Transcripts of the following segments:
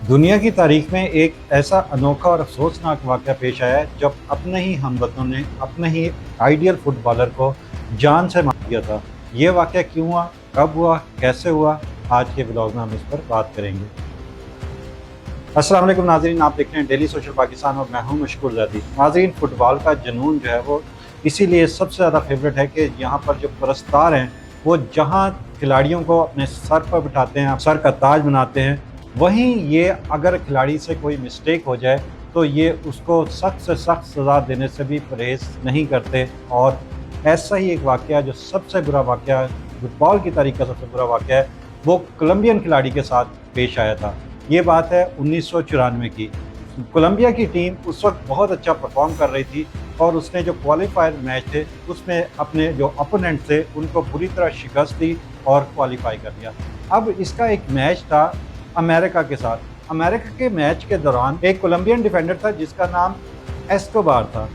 दुनिया की तारीख में एक ऐसा अनोखा और अफसोसनाक वाक़या पेश आया है जब अपने ही हमवतनों ने अपने ही आइडियल फुटबॉलर को जान से मार दिया था। ये वाक़या क्यों हुआ, कब हुआ, कैसे हुआ? आज के व्लॉग में हम इस पर बात करेंगे। अस्सलाम वालेकुम नाज़रीन, आप देख रहे हैं डेली सोशल पाकिस्तान और मैं हूं मशकूर ज़ादी। नाज़रीन, फुटबॉल का जुनून जो है वो इसीलिए सबसे ज़्यादा फेवरेट है कि यहाँ पर जो परस्तार हैं वो जहाँ खिलाड़ियों को अपने सर पर बिठाते हैं, सर का ताज बनाते हैं, वहीं ये अगर खिलाड़ी से कोई मिस्टेक हो जाए तो ये उसको सख्त से सख्त सज़ा देने से भी परहेज़ नहीं करते। और ऐसा ही एक वाक़या जो सबसे बुरा वाक़या फुटबॉल की तारीख़ का सबसे बुरा वाक़या है, वो कोलंबियन खिलाड़ी के साथ पेश आया था। ये बात है 1994 की। कोलंबिया की टीम उस वक्त बहुत अच्छा परफॉर्म कर रही थी और उसने जो क्वालिफायर मैच थे उसमें अपने जो अपोनेंट थे उनको बुरी तरह शिकस्त दी और क्वालिफाई कर लिया। अब इसका एक मैच था अमेरिका के साथ। अमेरिका के मैच के दौरान एक कोलंबियन डिफेंडर था जिसका नाम एस्कोबार था।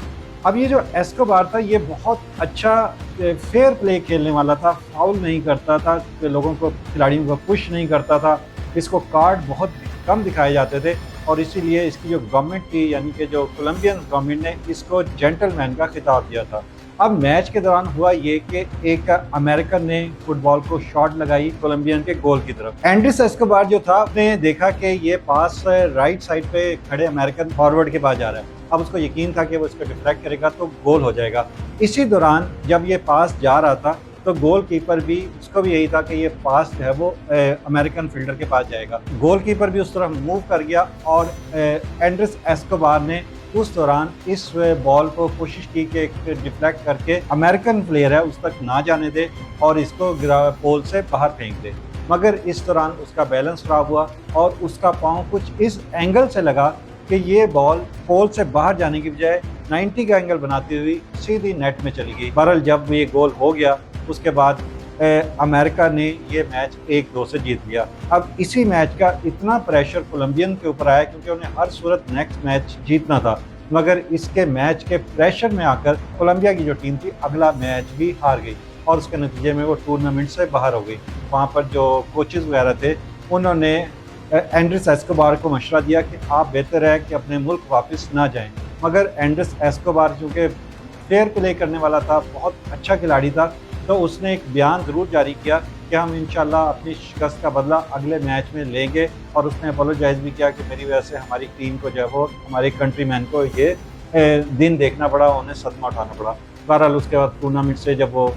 अब ये जो एस्कोबार था ये बहुत अच्छा फेयर प्ले खेलने वाला था, फाउल नहीं करता था, लोगों को खिलाड़ियों को पुश नहीं करता था, इसको कार्ड बहुत कम दिखाए जाते थे और इसीलिए इसकी जो गवर्नमेंट थी यानी कि जो कोलंबियन गवर्नमेंट ने इसको जेंटलमैन का खिताब दिया था। अब मैच के दौरान हुआ ये कि एक अमेरिकन ने फुटबॉल को शॉट लगाई कोलंबियन के गोल की तरफ। एंड्रेस एस्कोबार जो था उसने देखा कि ये पास राइट साइड पे खड़े अमेरिकन फॉरवर्ड के पास जा रहा है। अब उसको यकीन था कि वो इसको डिफ्लेक्ट करेगा तो गोल हो जाएगा। इसी दौरान जब ये पास जा रहा था तो गोलकीपर भी उसको भी यही था कि ये पास जो है वो अमेरिकन फील्डर के पास जाएगा। गोलकीपर भी उस तरफ मूव कर गया और एंड्रेस एस्कोबार ने उस दौरान इस बॉल को कोशिश की कि डिफ्लेक्ट करके अमेरिकन प्लेयर है उस तक ना जाने दे और इसको पोल से बाहर फेंक दे, मगर इस दौरान उसका बैलेंस खराब हुआ और उसका पाँव कुछ इस एंगल से लगा कि ये बॉल पोल से बाहर जाने की बजाय 90 का एंगल बनाती हुई सीधी नेट में चली गई। बहरहाल जब ये गोल हो गया उसके बाद अमेरिका ने ये मैच 1-2 से जीत लिया। अब इसी मैच का इतना प्रेशर कोलंबियन के ऊपर आया क्योंकि उन्हें हर सूरत नेक्स्ट मैच जीतना था, मगर इसके मैच के प्रेशर में आकर कोलंबिया की जो टीम थी अगला मैच भी हार गई और उसके नतीजे में वो टूर्नामेंट से बाहर हो गई। वहाँ पर जो कोचेज़ वगैरह थे उन्होंने एंड्रेस एस्कोबार को मशवरा दिया कि आप बेहतर है कि अपने मुल्क वापस ना जाएं, मगर एंड्रेस एस्कोबार चूँकि फेयर प्ले करने वाला था, बहुत अच्छा खिलाड़ी था, तो उसने एक बयान ज़रूर जारी किया कि हम इंशाल्लाह अपनी शिकस्त का बदला अगले मैच में लेंगे और उसने अपोलोजाइज़ भी किया कि मेरी वजह से हमारी टीम को जो है वो हमारे कंट्रीमैन को ये दिन देखना पड़ा, उन्हें सदमा उठाना पड़ा। बहरहाल उसके बाद टूर्नामेंट से जब वो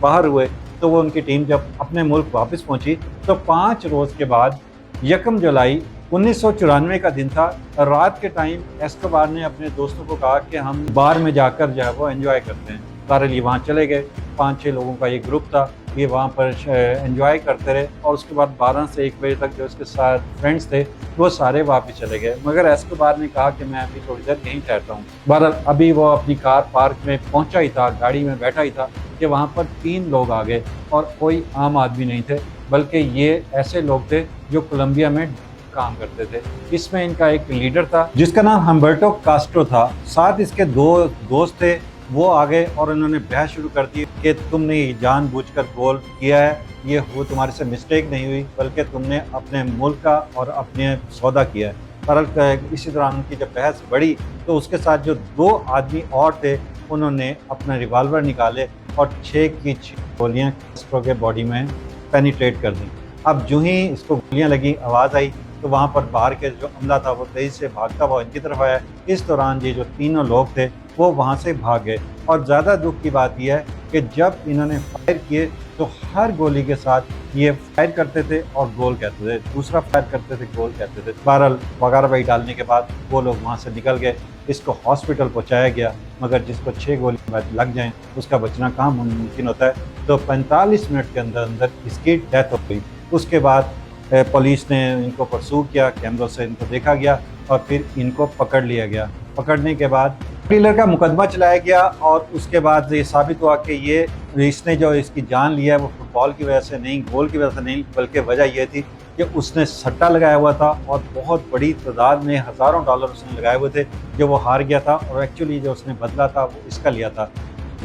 बाहर हुए तो वो उनकी टीम जब अपने मुल्क वापस पहुँची तो 5 रोज़ के बाद 1 जुलाई 1994 का दिन था। रात के टाइम एस्कोबार ने अपने दोस्तों को कहा कि हम बार में जाकर जो है वो एंजॉय करते हैं। बहरहाल ये वहाँ चले गए, 5-6 लोगों का ये ग्रुप था, ये वहाँ पर एंजॉय करते रहे और उसके बाद 12 से 1 बजे तक जो इसके साथ फ्रेंड्स थे वो सारे वापस चले गए, मगर एस्कोबार ने कहा कि मैं अभी थोड़ी देर यहीं ठहरता हूँ। बहरहाल अभी वो अपनी कार पार्क में पहुँचा ही था, गाड़ी में बैठा ही था कि वहाँ पर 3 लोग आ गए और कोई आम आदमी नहीं थे, बल्कि ये ऐसे लोग थे जो कोलंबिया में काम करते थे। इसमें इनका एक लीडर था जिसका नाम हम्बर्टो कास्ट्रो था, साथ इसके 2 दोस्त थे। वो आ गए और उन्होंने बहस शुरू कर दी कि तुमने जानबूझकर गोल किया है, ये वो तुम्हारे से मिस्टेक नहीं हुई बल्कि तुमने अपने मुल्क का और अपने सौदा किया है। बहरहाल इसी दौरान उनकी जब बहस बढ़ी तो उसके साथ जो 2 आदमी और थे उन्होंने अपना रिवाल्वर निकाले और 6 की 6 गोलियाँ कास्ट्रो के बॉडी में पेनिट्रेट कर दी। अब जो ही इसको गोलियाँ लगी, आवाज़ आई तो वहाँ पर बाहर के जो अमला था वो तेज़ी से भागता हुआ इनकी तरफ आया। इस दौरान ये जो तीनों लोग थे वो वहाँ से भाग गए और ज़्यादा दुख की बात यह है कि जब इन्होंने फायर किए तो हर गोली के साथ ये फायर करते थे और गोल कहते थे, दूसरा फायर करते थे, गोल कहते थे। बहरहाल वगैरह भाई डालने के बाद वो लोग वहाँ से निकल गए, इसको हॉस्पिटल पहुँचाया गया, मगर जिसको 6 गोली लग जाएँ उसका बचना कहाँ मुमकिन होता है। तो 45 मिनट के अंदर अंदर इसकी डेथ हो गई। उसके बाद पुलिस ने इनको परसू किया, कैमरों से इनको देखा गया और फिर इनको पकड़ लिया गया। पकड़ने के बाद डीलर का मुकदमा चलाया गया और उसके बाद ये साबित हुआ कि ये इसने जो इसकी जान लिया है वो फुटबॉल की वजह से नहीं, गोल की वजह से नहीं, बल्कि वजह यह थी कि उसने सट्टा लगाया हुआ था और बहुत बड़ी तादाद में हज़ारों डॉलर उसने लगाए हुए थे जो वो हार गया था और एक्चुअली जो उसने बदला था वो इसका लिया था।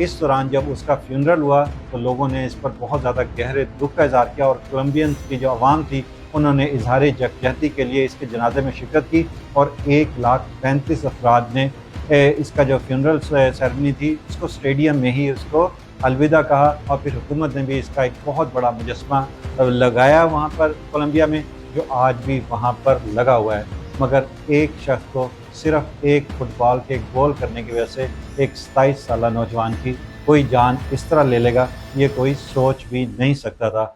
इस दौरान जब उसका फ्यूनरल हुआ तो लोगों ने इस पर बहुत ज़्यादा गहरे दुख का इज़हार किया और कोलंबियन की जो आवाम थी उन्होंने इजहार यकजहती के लिए इसके जनाजे में शिरकत की और 1,35,000 अफराद ने इसका जो फ्यूनरल सेरेमनी थी उसको स्टेडियम में ही उसको अलविदा कहा। और फिर हुकूमत ने भी इसका एक बहुत बड़ा मुजस्मा लगाया वहाँ पर कोलंबिया में, जो आज भी वहाँ पर लगा हुआ है। मगर एक शख्स को सिर्फ एक फुटबॉल के गोल करने की वजह से एक 27 साला नौजवान की कोई जान इस तरह ले लेगा, ये कोई सोच भी नहीं सकता था।